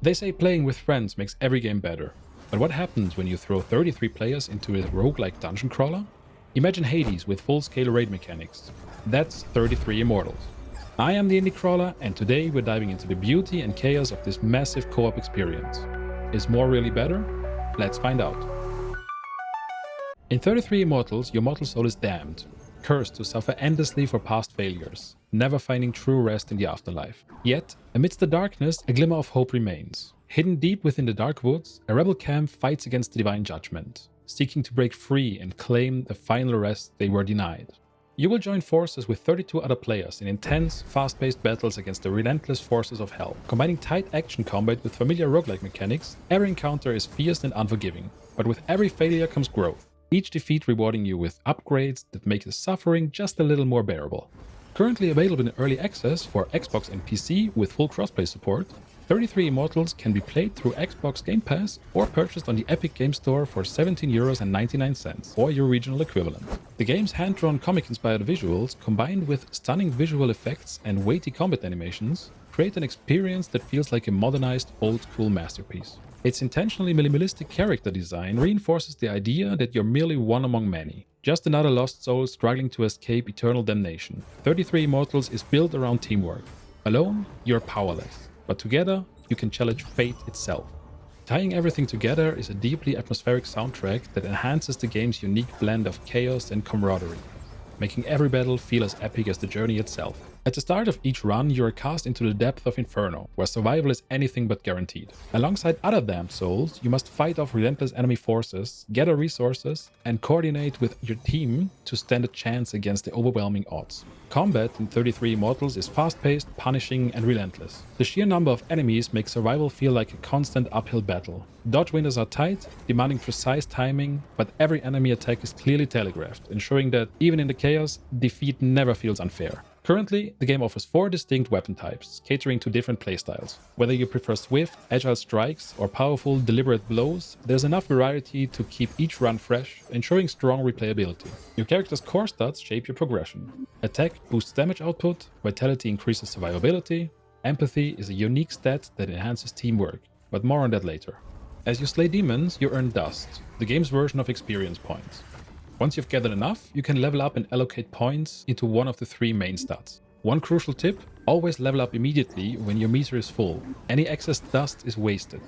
They say playing with friends makes every game better. But what happens when you throw 33 players into a roguelike dungeon crawler? Imagine Hades with full-scale raid mechanics. That's 33 Immortals. I am the Indie Crawler, and today we're diving into the beauty and chaos of this massive co-op experience. Is more really better? Let's find out. In 33 Immortals, your mortal soul is damned, cursed to suffer endlessly for past failures, never finding true rest in the afterlife. Yet, amidst the darkness, a glimmer of hope remains. Hidden deep within the dark woods, a rebel camp fights against the divine judgment, seeking to break free and claim the final rest they were denied. You will join forces with 32 other players in intense, fast-paced battles against the relentless forces of hell. Combining tight action combat with familiar roguelike mechanics, every encounter is fierce and unforgiving, but with every failure comes growth, each defeat rewarding you with upgrades that make the suffering just a little more bearable. Currently available in early access for Xbox and PC with full crossplay support, 33 Immortals can be played through Xbox Game Pass or purchased on the Epic Game Store for €17.99 or your regional equivalent. The game's hand-drawn comic-inspired visuals, combined with stunning visual effects and weighty combat animations, create an experience that feels like a modernized, old-school masterpiece. Its intentionally minimalistic character design reinforces the idea that you're merely one among many, just another lost soul struggling to escape eternal damnation. 33 Immortals is built around teamwork. Alone, you're powerless, but together, you can challenge fate itself. Tying everything together is a deeply atmospheric soundtrack that enhances the game's unique blend of chaos and camaraderie, making every battle feel as epic as the journey itself. At the start of each run, you are cast into the depth of Inferno, where survival is anything but guaranteed. Alongside other damned souls, you must fight off relentless enemy forces, gather resources, and coordinate with your team to stand a chance against the overwhelming odds. Combat in 33 Immortals is fast-paced, punishing, and relentless. The sheer number of enemies makes survival feel like a constant uphill battle. Dodge windows are tight, demanding precise timing, but every enemy attack is clearly telegraphed, ensuring that, even in the chaos, defeat never feels unfair. Currently, the game offers 4 distinct weapon types, catering to different playstyles. Whether you prefer swift, agile strikes or powerful, deliberate blows, there's enough variety to keep each run fresh, ensuring strong replayability. Your character's core stats shape your progression. Attack boosts damage output, vitality increases survivability, empathy is a unique stat that enhances teamwork, but more on that later. As you slay demons, you earn dust, the game's version of experience points. Once you've gathered enough, you can level up and allocate points into one of the 3 main stats. One crucial tip: always level up immediately when your meter is full. Any excess dust is wasted,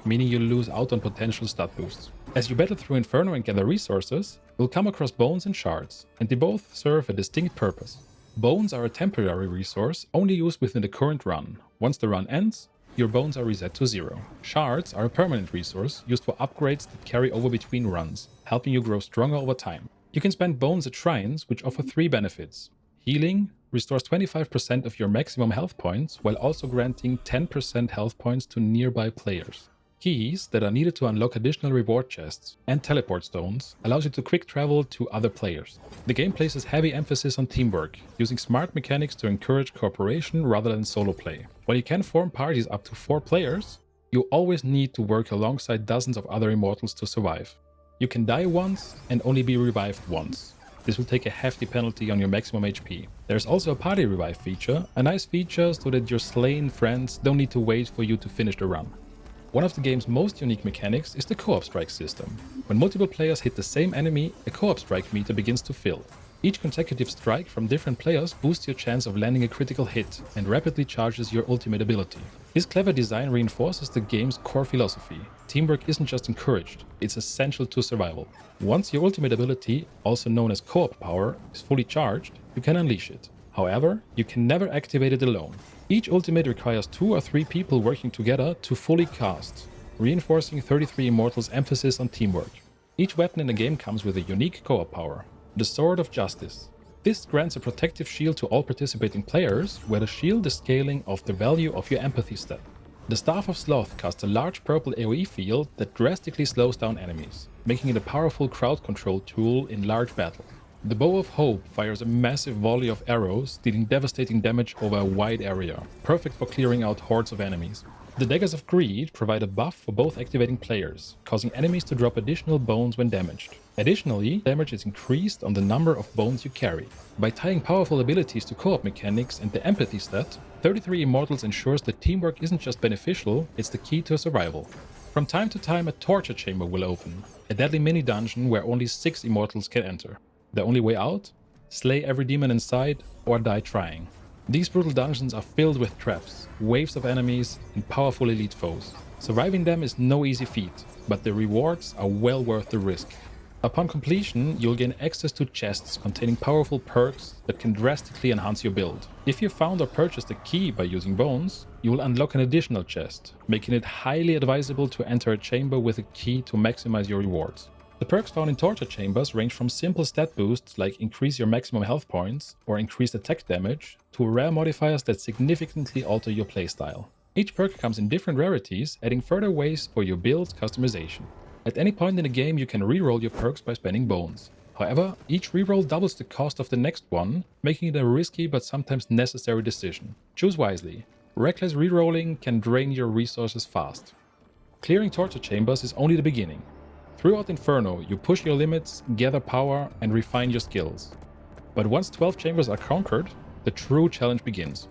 meaning you lose out on potential stat boosts. As you battle through Inferno and gather resources, you'll come across bones and shards, and they both serve a distinct purpose. Bones are a temporary resource only used within the current run. Once the run ends, your bones are reset to 0. Shards are a permanent resource used for upgrades that carry over between runs, helping you grow stronger over time. You can spend bones at shrines, which offer 3 benefits. Healing restores 25% of your maximum health points, while also granting 10% health points to nearby players. Keys that are needed to unlock additional reward chests, and teleport stones allows you to quick travel to other players. The game places heavy emphasis on teamwork, using smart mechanics to encourage cooperation rather than solo play. While you can form parties up to 4 players, you always need to work alongside dozens of other Immortals to survive. You can die once and only be revived once. This will take a hefty penalty on your maximum HP. There's also a party revive feature, a nice feature so that your slain friends don't need to wait for you to finish the run. One of the game's most unique mechanics is the co-op strike system. When multiple players hit the same enemy, a co-op strike meter begins to fill. Each consecutive strike from different players boosts your chance of landing a critical hit and rapidly charges your ultimate ability. This clever design reinforces the game's core philosophy. Teamwork isn't just encouraged, it's essential to survival. Once your ultimate ability, also known as co-op power, is fully charged, you can unleash it. However, you can never activate it alone. Each ultimate requires 2 or 3 people working together to fully cast, reinforcing 33 Immortals' emphasis on teamwork. Each weapon in the game comes with a unique co-op power, the Sword of Justice. This grants a protective shield to all participating players, where the shield is scaling of the value of your empathy stat. The Staff of Sloth casts a large purple AoE field that drastically slows down enemies, making it a powerful crowd control tool in large battles. The Bow of Hope fires a massive volley of arrows, dealing devastating damage over a wide area, perfect for clearing out hordes of enemies. The Daggers of Greed provide a buff for both activating players, causing enemies to drop additional bones when damaged. Additionally, damage is increased on the number of bones you carry. By tying powerful abilities to co-op mechanics and the empathy stat, 33 Immortals ensures that teamwork isn't just beneficial, it's the key to survival. From time to time, a torture chamber will open, a deadly mini-dungeon where only 6 Immortals can enter. The only way out? Slay every demon inside or die trying. These brutal dungeons are filled with traps, waves of enemies, and powerful elite foes. Surviving them is no easy feat, but the rewards are well worth the risk. Upon completion, you'll gain access to chests containing powerful perks that can drastically enhance your build. If you found or purchased a key by using bones, you will unlock an additional chest, making it highly advisable to enter a chamber with a key to maximize your rewards. The perks found in torture chambers range from simple stat boosts like increase your maximum health points or increased attack damage to rare modifiers that significantly alter your playstyle. Each perk comes in different rarities, adding further ways for your build's customization. At any point in the game you can reroll your perks by spending bones. However, each reroll doubles the cost of the next one, making it a risky but sometimes necessary decision. Choose wisely. Reckless rerolling can drain your resources fast. Clearing torture chambers is only the beginning. Throughout Inferno, you push your limits, gather power, and refine your skills. But once 12 chambers are conquered, the true challenge begins.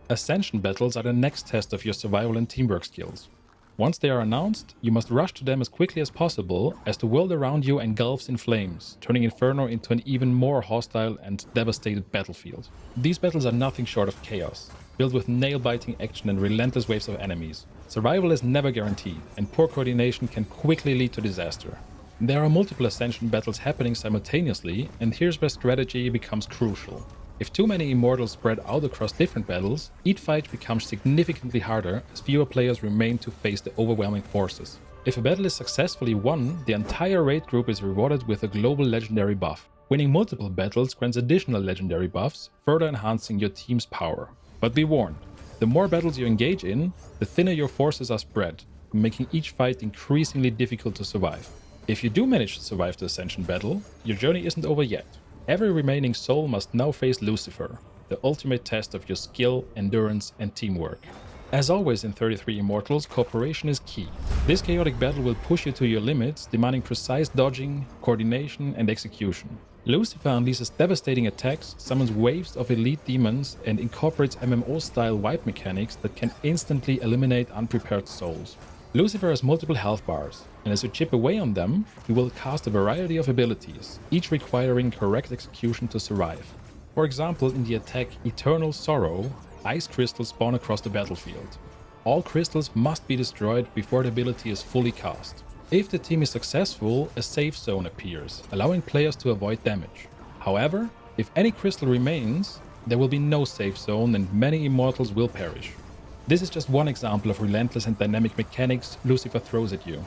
Ascension battles are the next test of your survival and teamwork skills. Once they are announced, you must rush to them as quickly as possible, as the world around you engulfs in flames, turning Inferno into an even more hostile and devastated battlefield. These battles are nothing short of chaos, filled with nail-biting action and relentless waves of enemies. Survival is never guaranteed, and poor coordination can quickly lead to disaster. There are multiple Ascension battles happening simultaneously, and here's where strategy becomes crucial. If too many Immortals spread out across different battles, each fight becomes significantly harder as fewer players remain to face the overwhelming forces. If a battle is successfully won, the entire raid group is rewarded with a global legendary buff. Winning multiple battles grants additional legendary buffs, further enhancing your team's power. But be warned, the more battles you engage in, the thinner your forces are spread, making each fight increasingly difficult to survive. If you do manage to survive the Ascension battle, your journey isn't over yet. Every remaining soul must now face Lucifer, the ultimate test of your skill, endurance, and teamwork. As always in 33 Immortals, cooperation is key. This chaotic battle will push you to your limits, demanding precise dodging, coordination, and execution. Lucifer unleashes devastating attacks, summons waves of elite demons, and incorporates MMO-style wipe mechanics that can instantly eliminate unprepared souls. Lucifer has multiple health bars, and as you chip away on them, he will cast a variety of abilities, each requiring correct execution to survive. For example, in the attack Eternal Sorrow, ice crystals spawn across the battlefield. All crystals must be destroyed before the ability is fully cast. If the team is successful, a safe zone appears, allowing players to avoid damage. However, if any crystal remains, there will be no safe zone and many Immortals will perish. This is just one example of relentless and dynamic mechanics Lucifer throws at you.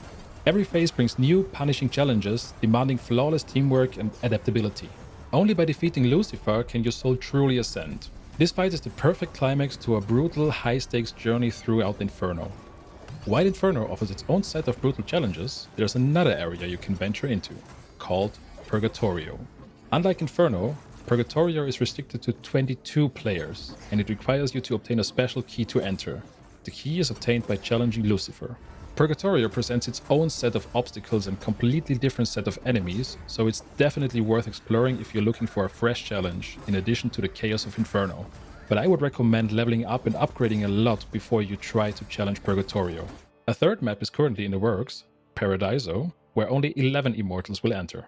Every phase brings new, punishing challenges, demanding flawless teamwork and adaptability. Only by defeating Lucifer can your soul truly ascend. This fight is the perfect climax to a brutal, high-stakes journey throughout Inferno. While Inferno offers its own set of brutal challenges, there's another area you can venture into, called Purgatorio. Unlike Inferno, Purgatorio is restricted to 22 players, and it requires you to obtain a special key to enter. The key is obtained by challenging Lucifer. Purgatorio presents its own set of obstacles and completely different set of enemies, so it's definitely worth exploring if you're looking for a fresh challenge, in addition to the chaos of Inferno. But I would recommend leveling up and upgrading a lot before you try to challenge Purgatorio. A third map is currently in the works, Paradiso, where only 11 Immortals will enter.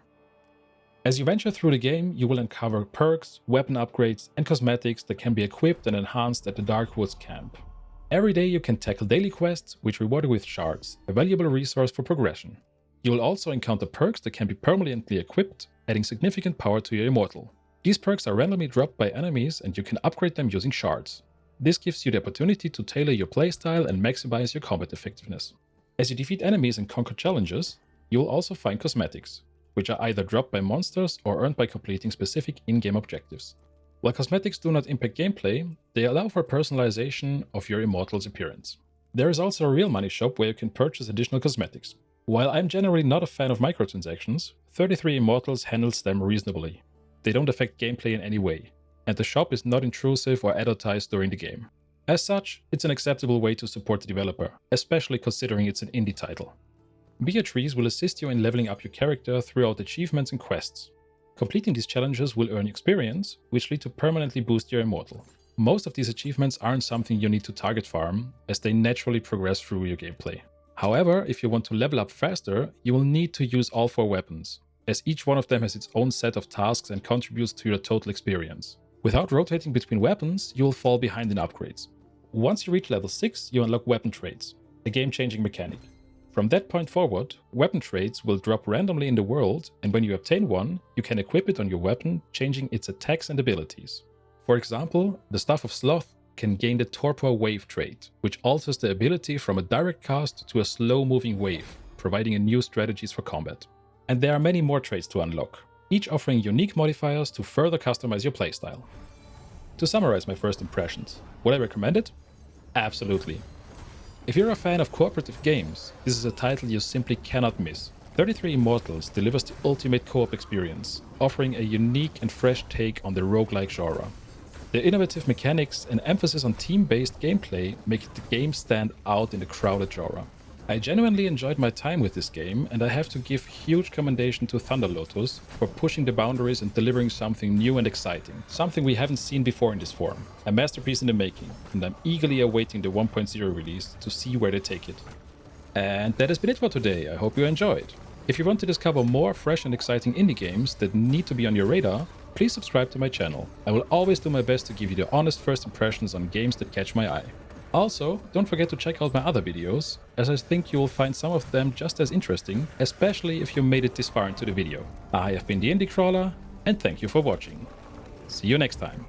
As you venture through the game, you will uncover perks, weapon upgrades, and cosmetics that can be equipped and enhanced at the Darkwoods camp. Every day you can tackle daily quests, which reward you with shards, a valuable resource for progression. You will also encounter perks that can be permanently equipped, adding significant power to your Immortal. These perks are randomly dropped by enemies and you can upgrade them using shards. This gives you the opportunity to tailor your playstyle and maximize your combat effectiveness. As you defeat enemies and conquer challenges, you will also find cosmetics, which are either dropped by monsters or earned by completing specific in-game objectives. While cosmetics do not impact gameplay, they allow for personalization of your Immortal's appearance. There is also a real money shop where you can purchase additional cosmetics. While I'm generally not a fan of microtransactions, 33 Immortals handles them reasonably. They don't affect gameplay in any way, and the shop is not intrusive or advertised during the game. As such, it's an acceptable way to support the developer, especially considering it's an indie title. Beatrice will assist you in leveling up your character throughout achievements and quests. Completing these challenges will earn experience, which lead to permanently boost your immortal. Most of these achievements aren't something you need to target farm, as they naturally progress through your gameplay. However, if you want to level up faster, you will need to use all 4 weapons, as each one of them has its own set of tasks and contributes to your total experience. Without rotating between weapons, you will fall behind in upgrades. Once you reach level 6, you unlock weapon traits, a game-changing mechanic. From that point forward, weapon traits will drop randomly in the world, and when you obtain one, you can equip it on your weapon, changing its attacks and abilities. For example, the Staff of Sloth can gain the Torpor Wave trait, which alters the ability from a direct cast to a slow-moving wave, providing a new strategies for combat. And there are many more traits to unlock, each offering unique modifiers to further customize your playstyle. To summarize my first impressions, would I recommend it? Absolutely. If you're a fan of cooperative games, this is a title you simply cannot miss. 33 Immortals delivers the ultimate co-op experience, offering a unique and fresh take on the roguelike genre. The innovative mechanics and emphasis on team-based gameplay make the game stand out in the crowded genre. I genuinely enjoyed my time with this game, and I have to give huge commendation to Thunder Lotus for pushing the boundaries and delivering something new and exciting, something we haven't seen before in this form. A masterpiece in the making, and I'm eagerly awaiting the 1.0 release to see where they take it. And that has been it for today. I hope you enjoyed. If you want to discover more fresh and exciting indie games that need to be on your radar, please subscribe to my channel. I will always do my best to give you the honest first impressions on games that catch my eye. Also, don't forget to check out my other videos, as I think you will find some of them just as interesting, especially if you made it this far into the video. I have been the Indie Crawler, and thank you for watching. See you next time.